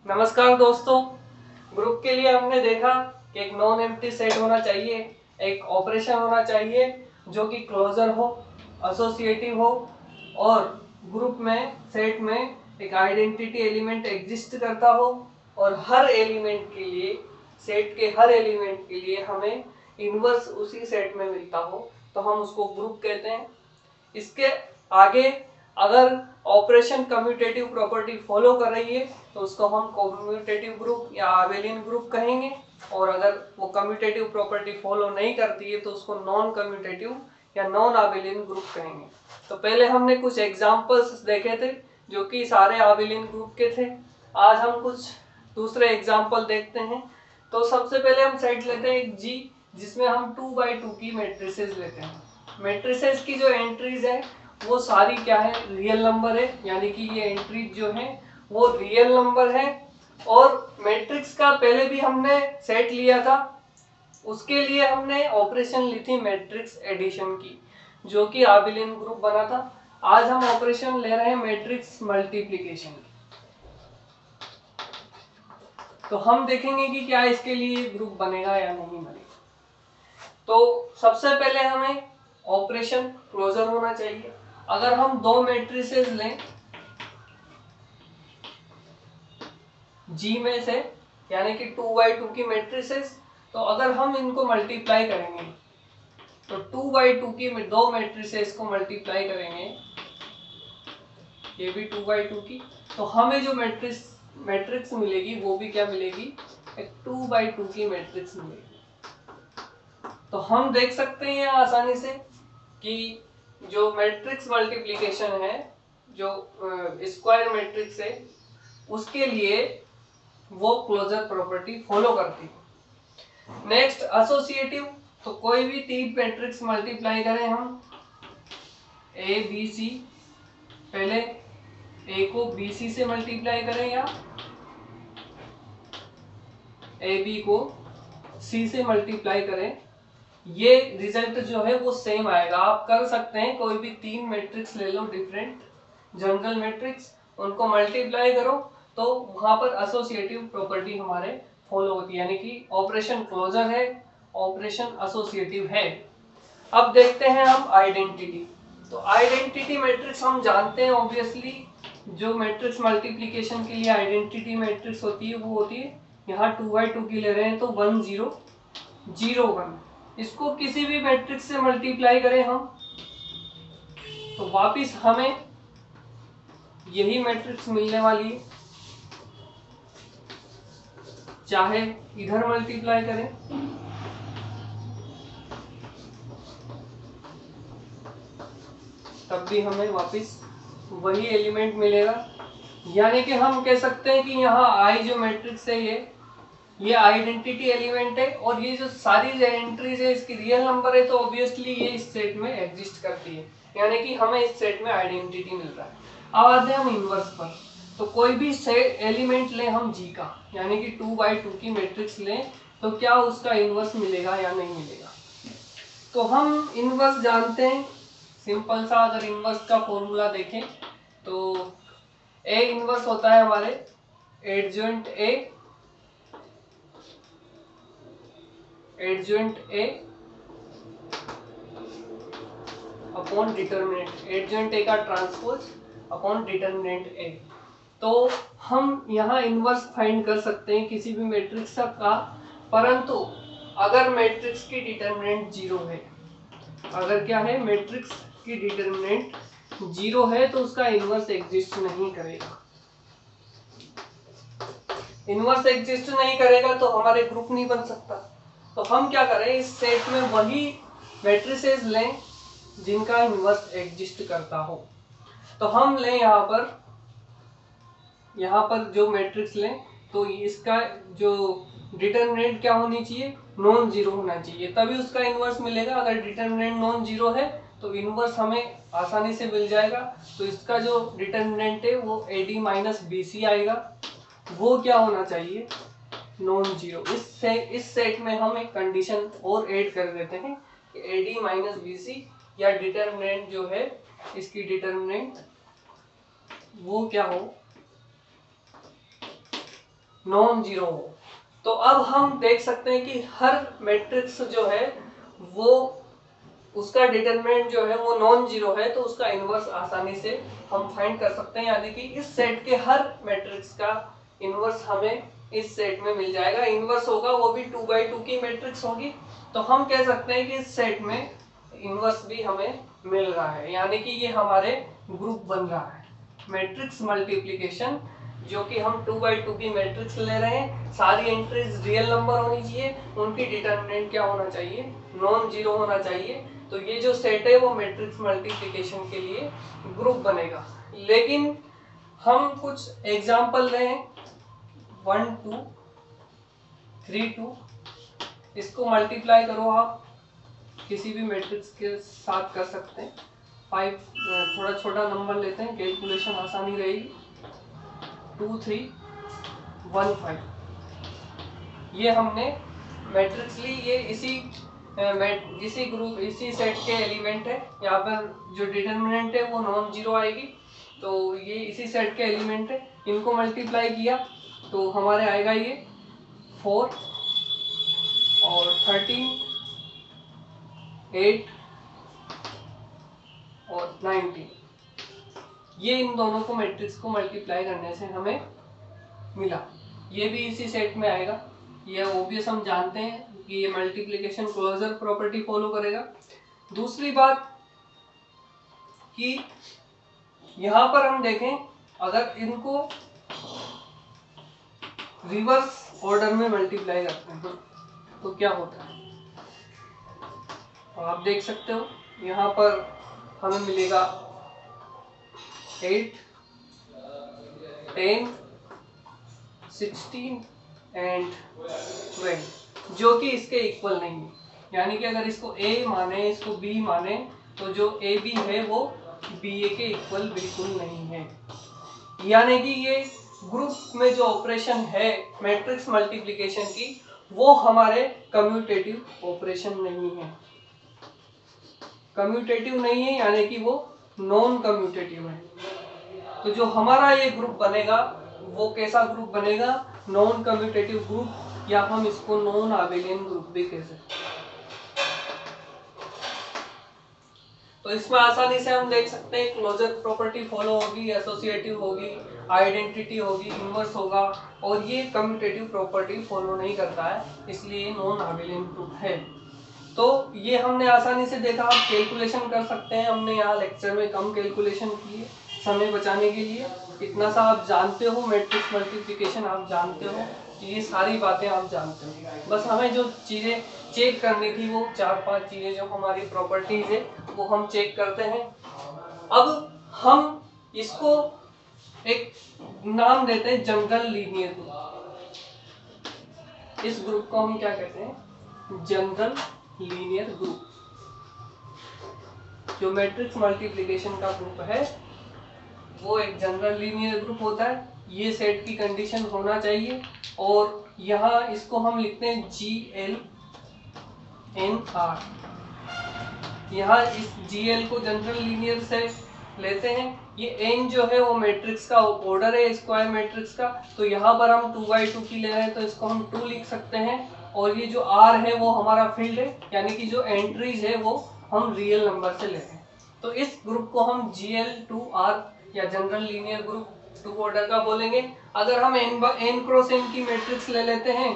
नमस्कार दोस्तों। ग्रुप के लिए हमने देखा कि एक नॉन एम्प्टी सेट होना चाहिए, एक ऑपरेशन होना चाहिए जो कि क्लोजर हो, एसोसिएटिव हो और ग्रुप में सेट में एक आइडेंटिटी एलिमेंट एग्जिस्ट करता हो और हर एलिमेंट के लिए, सेट के हर एलिमेंट के लिए हमें इन्वर्स उसी सेट में मिलता हो तो हम उसको ग्रुप कहते हैं। इसके आगे अगर ऑपरेशन कम्यूटेटिव प्रॉपर्टी फॉलो कर रही है तो उसको हम कम्यूटेटिव ग्रुप या आबेलियन ग्रुप कहेंगे, और अगर वो कम्यूटेटिव प्रॉपर्टी फॉलो नहीं करती है तो उसको नॉन कम्यूटेटिव या नॉन आबेलियन ग्रुप कहेंगे। तो पहले हमने कुछ एग्जांपल्स देखे थे जो कि सारे आबेलियन ग्रुप के थे। आज हम कुछ दूसरे एग्जांपल देखते हैं। तो सबसे पहले हम सेट लेते हैं एक जी, जिसमें हम 2x2 की मैट्रिसेस लेते हैं। मैट्रिसेस की जो एंट्रीज है वो सारी क्या है, रियल नंबर है, यानी कि ये एंट्रीज जो है वो रियल नंबर है। और मैट्रिक्स का पहले भी हमने सेट लिया था, उसके लिए हमने ऑपरेशन ली थी मैट्रिक्स एडिशन की, जो कि आबेलियन ग्रुप बना था। आज हम ऑपरेशन ले रहे हैं मैट्रिक्स मल्टीप्लिकेशन की। तो हम देखेंगे कि क्या इसके लिए ग्रुप बनेगा या नहीं बनेगा। तो सबसे पहले हमें ऑपरेशन क्लोजर होना चाहिए। अगर हम दो मैट्रिसेस लें जी में से, यानी कि 2x2 की मैट्रिसेस, तो अगर हम इनको मल्टीप्लाई करेंगे तो 2x2 की दो मैट्रिसेस को मल्टीप्लाई करेंगे, ये भी 2x2 की, तो हमें जो मैट्रिक्स मिलेगी वो भी क्या मिलेगी, एक 2x2 की मैट्रिक्स मिलेगी। तो हम देख सकते हैं आसानी से कि जो मैट्रिक्स मल्टीप्लिकेशन है, जो स्क्वायर मैट्रिक्स है, उसके लिए वो क्लोजर प्रॉपर्टी फॉलो करती है। नेक्स्ट एसोसिएटिव, तो कोई भी तीन मैट्रिक्स मल्टीप्लाई करें हम, ए बी सी, पहले ए को बी सी से मल्टीप्लाई करें या ए बी को सी से मल्टीप्लाई करें, ये रिजल्ट जो है वो सेम आएगा। आप कर सकते हैं, कोई भी तीन मैट्रिक्स ले लो डिफरेंट जनरल मैट्रिक्स, उनको मल्टीप्लाई करो तो वहां पर एसोसिएटिव प्रॉपर्टी हमारे फॉलो होती है, यानी कि ऑपरेशन क्लोजर है, ऑपरेशन एसोसिएटिव है। अब देखते हैं हम आइडेंटिटी। तो आइडेंटिटी मैट्रिक्स हम जानते हैं ऑब्वियसली, जो मैट्रिक्स मल्टीप्लिकेशन के लिए आइडेंटिटी मैट्रिक्स होती है वो होती है, यहाँ 2x2 की ले रहे हैं तो 1 0 0 1, इसको किसी भी मैट्रिक्स से मल्टीप्लाई करें हम तो वापिस हमें यही मैट्रिक्स मिलने वाली है, चाहे इधर मल्टीप्लाई करें तब भी हमें वापिस वही एलिमेंट मिलेगा। यानी कि हम कह सकते हैं कि यहाँ आई जो मैट्रिक्स है ये आइडेंटिटी एलिमेंट है, और ये जो सारी एंट्रीज है इसकी रियल नंबर है, तो ऑब्वियसली ये इस सेट में एग्जिस्ट करती है, यानी कि हमें इस सेट में आइडेंटिटी मिल रहा है। अब आते हैं हम इनवर्स पर। तो कोई भी एलिमेंट लें हम जी का, यानी कि 2x2 की मैट्रिक्स लें, तो क्या उसका इनवर्स मिलेगा या नहीं मिलेगा। तो हम इनवर्स जानते हैं, सिंपल सा अगर इनवर्स का फॉर्मूला देखें तो ए इनवर्स होता है हमारे adjoint A upon determinant, adjoint A का ट्रांसपोज अपॉन डिटर्मिनेंट ए। तो हम यहाँ इनवर्स फाइंड कर सकते हैं किसी भी मैट्रिक्स का, परंतु अगर मैट्रिक्स की डिटर्मिनेंट जीरो है, अगर क्या है, मैट्रिक्स की डिटर्मिनेंट जीरो है तो उसका इनवर्स एग्जिस्ट नहीं करेगा। इनवर्स एग्जिस्ट नहीं करेगा तो हमारे ग्रुप नहीं बन सकता। तो हम क्या करें, इस सेट में वही मैट्रिसेस लें जिनका इनवर्स एग्जिस्ट करता हो। तो हम लें यहाँ पर जो मैट्रिक्स लें तो इसका जो डिटर्मिनेंट क्या होनी चाहिए, नॉन जीरो होना चाहिए, तभी उसका इनवर्स मिलेगा। अगर डिटर्मिनेंट नॉन जीरो है तो इनवर्स हमें आसानी से मिल जाएगा। तो इसका जो डिटर्मिनेंट है वो AD माइनस BC आएगा, वो क्या होना चाहिए, नॉन जीरो। इस सेट में हम एक कंडीशन और ऐड कर देते हैं कि AD माइनस BC या डिटर्मिनेंट जो है, इसकी डिटर्मिनेंट वो क्या हो, नॉन जीरो हो। तो अब हम देख सकते हैं कि हर मैट्रिक्स जो है वो उसका डिटरमिनेंट जो है वो नॉन जीरो है, तो उसका इनवर्स आसानी से हम फाइंड कर सकते हैं, यानी कि इस सेट के हर मैट्रिक्स का इनवर्स हमें इस सेट में मिल जाएगा। इनवर्स होगा वो भी 2x2 की मैट्रिक्स होगी, तो हम कह सकते हैं कि इस सेट में इनवर्स भी हमें मिल रहा है, यानी कि ये हमारे ग्रुप बन रहा है। मैट्रिक्स मल्टीप्लिकेशन जो कि हम 2x2 की मैट्रिक्स ले रहे हैं, सारी एंट्रीज रियल नंबर होनी चाहिए, उनकी डिटरमिनेंट क्या होना चाहिए, नॉन जीरो होना चाहिए। तो ये जो सेट है वो मैट्रिक्स मल्टीप्लिकेशन के लिए ग्रुप बनेगा। लेकिन हम कुछ एग्जांपल लें, 1 2 3 2, इसको मल्टीप्लाई करो आप किसी भी मैट्रिक्स के साथ कर सकते हैं। 5 थोड़ा छोटा नंबर लेते हैं, कैलकुलेशन आसानी रहेगी। 2 3 1 5, ये हमने मैट्रिक्स ली, ये इसी ग्रुप इसी सेट के एलिमेंट है। यहाँ पर जो डिटरमिनेंट है वो नॉन जीरो आएगी, तो ये इसी सेट के एलिमेंट है। इनको मल्टीप्लाई किया तो हमारे आएगा ये 4 और 13 8 और 19, ये इन दोनों को मैट्रिक्स को मल्टीप्लाई करने से हमें मिला। ये भी इसी सेट में आएगा, ये ओबियस हम जानते हैं कि ये मल्टीप्लिकेशन क्लोजर प्रॉपर्टी फॉलो करेगा। दूसरी बात कि यहां पर हम देखें, अगर इनको रिवर्स ऑर्डर में मल्टीप्लाई करते हैं तो क्या होता है, तो आप देख सकते हो यहां पर हमें मिलेगा 8 10 16 एंड 12, जो कि इसके इक्वल नहीं है। यानी कि अगर इसको A माने, इसको B माने, तो जो AB है वो BA के इक्वल बिल्कुल नहीं है। यानी कि ये ग्रुप में जो ऑपरेशन है मैट्रिक्स मल्टीप्लिकेशन की, वो हमारे कम्यूटेटिव ऑपरेशन नहीं है। कम्यूटेटिव नहीं है यानी कि वो नॉन कम्यूटेटिव है। तो जो हमारा ये ग्रुप बनेगा वो कैसा ग्रुप बनेगा, नॉन कम्यूटेटिव ग्रुप, या हम इसको नॉन आबेलियन ग्रुप भी कह सकते हैं। तो इसमें आसानी से हम देख सकते हैं क्लोजर प्रॉपर्टी फॉलो होगी, एसोसिएटिव होगी, आइडेंटिटी होगी, इनवर्स होगा, और ये कम्यूटेटिव प्रॉपर्टी फॉलो नहीं करता है, इसलिए नॉन आबेलियन ग्रुप है। तो ये हमने आसानी से देखा, आप कैलकुलेशन कर सकते हैं। हमने यहाँ लेक्चर में कम कैलकुलेशन की है समय बचाने के लिए। इतना सा आप जानते हो, मैट्रिक्स मल्टीप्लिकेशन आप जानते हो, ये सारी बातें आप जानते हो। बस हमें जो चीज़ें चेक करनी थी वो 4-5 चीज़ें जो हमारी प्रॉपर्टीज है वो हम चेक करते हैं। अब हम इसको एक नाम देते हैं जनरल लीनियर ग्रुप। इस ग्रुप को हम क्या कहते हैं, जनरल लीनियर ग्रुप। जो मैट्रिक्स मल्टीप्लिकेशन का ग्रुप है वो एक जनरल लीनियर ग्रुप होता है। ये सेट की कंडीशन होना चाहिए, और यहाँ इसको हम लिखते हैं GLNR। यहाँ इस GL को जनरल लीनियर से लेते हैं। ये n जो है वो मैट्रिक्स का ऑर्डर है, स्क्वायर मैट्रिक्स का, तो यहाँ पर हम 2x2 की ले रहे हैं तो इसको हम 2 लिख सकते हैं। और ये जो R है वो हमारा फील्ड है, यानी कि जो एंट्रीज है वो हम रियल नंबर से ले रहे हैं। तो इस ग्रुप को हम GL2R या जनरल लीनियर ग्रुप 2 ऑर्डर का बोलेंगे। अगर हम n क्रॉस n की मैट्रिक्स ले लेते हैं,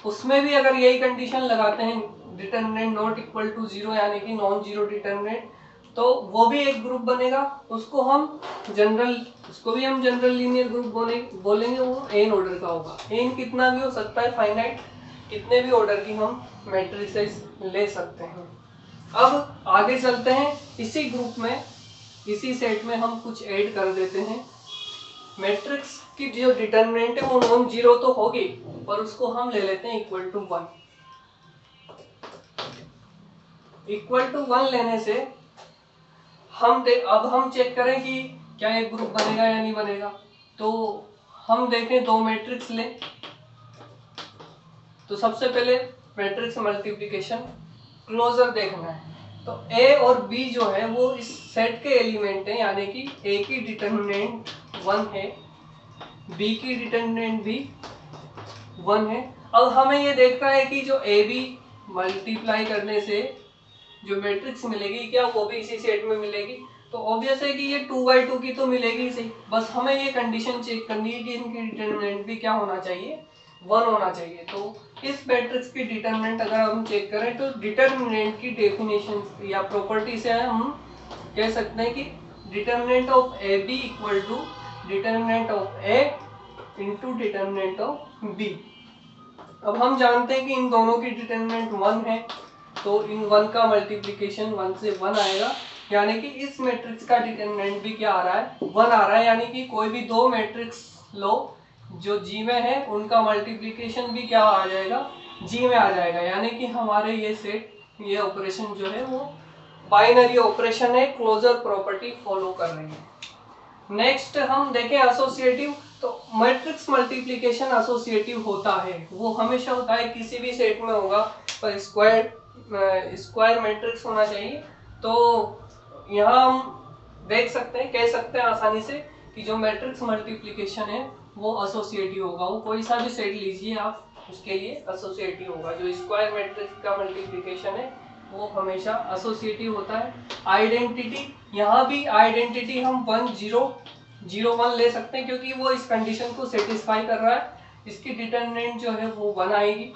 उसमें भी अगर यही कंडीशन लगाते हैं, determinant not equal to zero, यानी कि नॉन जीरो डिटरमिनेंट, तो वो भी एक ग्रुप बनेगा। उसको भी हम जनरल लीनियर ग्रुप बोलेंगे। वो n ऑर्डर का होगा। n कितना भी हो सकता है, फाइनाइट, कितने भी ऑर्डर की हम मैट्रिसेस ले सकते हैं। अब आगे चलते हैं, इसी ग्रुप में, इसी सेट में हम कुछ ऐड कर देते हैं। मैट्रिक्स की जो डिटरमिनेंट है वो नॉन जीरो तो होगी, पर उसको हम ले लेते हैं इक्वल टू 1। इक्वल टू 1 लेने से अब हम चेक करें कि क्या एक ग्रुप बनेगा या नहीं बनेगा। तो हम देखें, दो मैट्रिक्स लें। तो सबसे पहले मैट्रिक्स मल्टीप्लिकेशन क्लोजर देखना है। तो A और B जो है वो इस सेट के एलिमेंट हैं, यानी कि A की डिटरमिनेंट 1 है, बी की डिटरमिनेंट भी 1 है। अब हमें ये देखना है कि जो ए बी मल्टीप्लाई करने से जो मैट्रिक्स मिलेगी क्या वो भी इसी सेट में मिलेगी। तो ऑब्वियस है कि ये 2/2 की तो मिलेगी ही सही, बस हमें ये कंडीशन चेक करनी है कि इनकी डिटरमिनेंट भी क्या होना चाहिए, 1 होना चाहिए। तो इस मैट्रिक्स की डिटरमिनेंट अगर हम चेक करें तो डिटरमिनेंट की डेफिनेशन या प्रॉपर्टी से हम कह सकते हैं कि determinant of A B equal to determinant of A into determinant of B. अब हम जानते हैं कि इन दोनों की डिटरमिनेंट 1 है, तो इन 1 का मल्टीप्लिकेशन 1 से 1 आएगा, यानी कि इस मैट्रिक्स का डिटरमिनेंट भी क्या आ रहा है, 1 आ रहा है। यानी कि कोई भी दो मैट्रिक्स लो जो जी में है उनका मल्टीप्लिकेशन भी क्या आ जाएगा, जी में आ जाएगा। यानी कि हमारे ये सेट, ये ऑपरेशन जो है वो बाइनरी ऑपरेशन है, क्लोजर प्रॉपर्टी फॉलो कर रही है। नेक्स्ट हम देखें एसोसिएटिव। तो मैट्रिक्स मल्टीप्लिकेशन एसोसिएटिव होता है, वो हमेशा होता है, किसी भी सेट में होगा, पर स्क्वायर मैट्रिक्स होना चाहिए। तो यहाँ हम देख सकते हैं, कह सकते हैं आसानी से कि जो मैट्रिक्स मल्टीप्लिकेशन है वो एसोसिएटिव होगा। वो कोई सा भी सेट लीजिए आप, उसके लिए एसोसिएटिव होगा। जो स्क्वायर मैट्रिक्स का मल्टीप्लिकेशन है वो हमेशा एसोसिएटिव होता है। आइडेंटिटी, यहाँ भी आइडेंटिटी हम 1 0 0 1 ले सकते हैं क्योंकि वो इस कंडीशन को सेटिस्फाई कर रहा है। इसकी डिटरमिनेंट जो है वो 1 आएगी,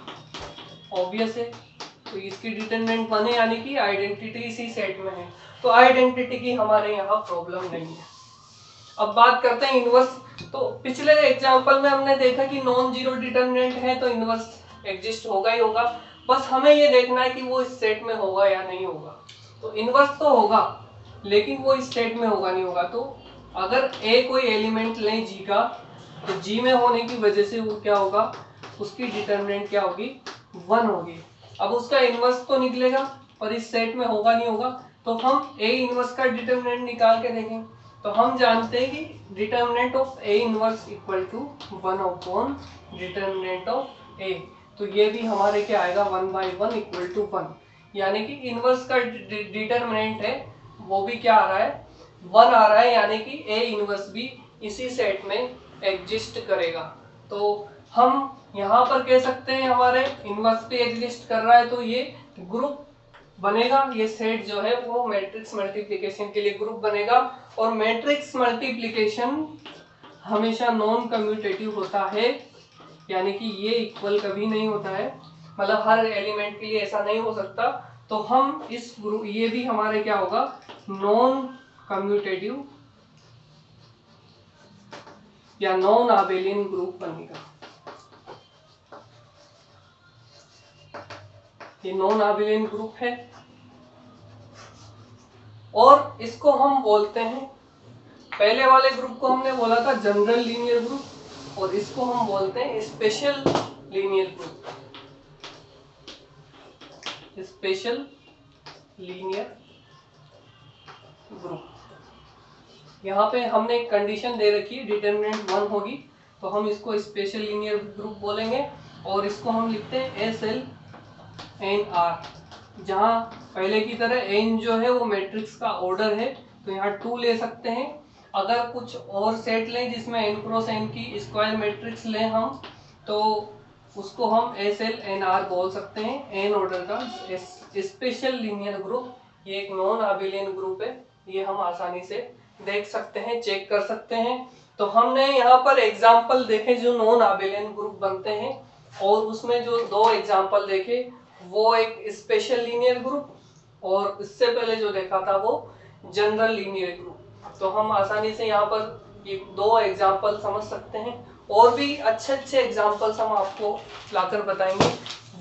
ऑब्वियस है। तो इसकी डिटरमिनेंट 1 है, यानी कि आइडेंटिटी इसी सेट में है, तो आइडेंटिटी की हमारे यहाँ प्रॉब्लम नहीं है। अब बात करते हैं इनवर्स। तो पिछले एग्जांपल में हमने देखा कि नॉन जीरो डिटरमिनेंट है तो इनवर्स एग्जिस्ट होगा ही होगा, बस हमें ये देखना है कि वो इस सेट में होगा या नहीं होगा। तो इनवर्स तो होगा लेकिन वो इस सेट में होगा नहीं होगा। तो अगर ए कोई एलिमेंट लें जी का, तो जी में होने की वजह से वो क्या होगा, उसकी डिटरमिनेंट क्या होगी, 1 होगी। अब उसका इनवर्स तो निकलेगा और इस सेट में होगा नहीं होगा, तो हम ए इनवर्स का डिटरमिनेंट निकाल के देखें। तो हम जानते हैं कि determinant of A inverse equal to 1 upon determinant of A. तो ये भी हमारे क्या आएगा, 1/1 इक्वल टू 1। यानी कि इनवर्स का डिटरमिनेंट है वो भी क्या आ रहा है, 1 आ रहा है, यानी कि ए इनवर्स भी इसी सेट में एग्जिस्ट करेगा। तो हम यहाँ पर कह सकते हैं हमारे इनवर्स भी एग्जिस्ट कर रहा है, तो ये ग्रुप बनेगा। ये सेट जो है वो मैट्रिक्स मल्टीप्लिकेशन के लिए ग्रुप बनेगा। और मैट्रिक्स मल्टीप्लिकेशन हमेशा नॉन कम्यूटेटिव होता है, यानी कि ये इक्वल कभी नहीं होता है, मतलब हर एलिमेंट के लिए ऐसा नहीं हो सकता। तो हम इस ग्रुप, ये भी हमारे क्या होगा, नॉन कम्यूटेटिव या नॉन आबेलियन ग्रुप बनेगा। ये नॉन आबेलियन ग्रुप है और इसको हम बोलते हैं, पहले वाले ग्रुप को हमने बोला था जनरल लीनियर ग्रुप और इसको हम बोलते हैं special linear group. Special linear group, यहाँ पे हमने एक कंडीशन दे रखी है, डिटरमिनेंट 1 होगी, तो हम इसको स्पेशल लीनियर ग्रुप बोलेंगे। और इसको हम लिखते हैं SLNR, जहाँ पहले की तरह n जो है वो मैट्रिक्स का ऑर्डर है, तो यहाँ 2 ले सकते हैं। अगर कुछ और सेट लें जिसमें n क्रॉस n की स्क्वायर मैट्रिक्स लें हम, तो उसको हम SLNR बोल सकते हैं, n ऑर्डर का स्पेशल लीनियर ग्रुप। ये एक नॉन आबेलियन ग्रुप है, ये हम आसानी से देख सकते हैं, चेक कर सकते हैं। तो हमने यहाँ पर एग्जाम्पल देखे जो नॉन आबेलियन ग्रुप बनते हैं, और उसमें जो 2 एग्जाम्पल देखे वो एक स्पेशल लीनियर ग्रुप और इससे पहले जो देखा था वो जनरल लीनियर ग्रुप। तो हम आसानी से यहाँ पर ये 2 एग्जाम्पल समझ सकते हैं, और भी अच्छे एग्जाम्पल्स हम आपको लाकर बताएंगे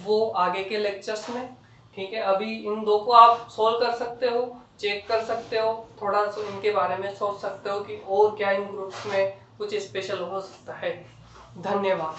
वो आगे के लेक्चर्स में। ठीक है, अभी इन 2 को आप सोल्व कर सकते हो, चेक कर सकते हो, थोड़ा सा इनके बारे में सोच सकते हो कि और क्या इन ग्रुप्स में कुछ स्पेशल हो सकता है। धन्यवाद।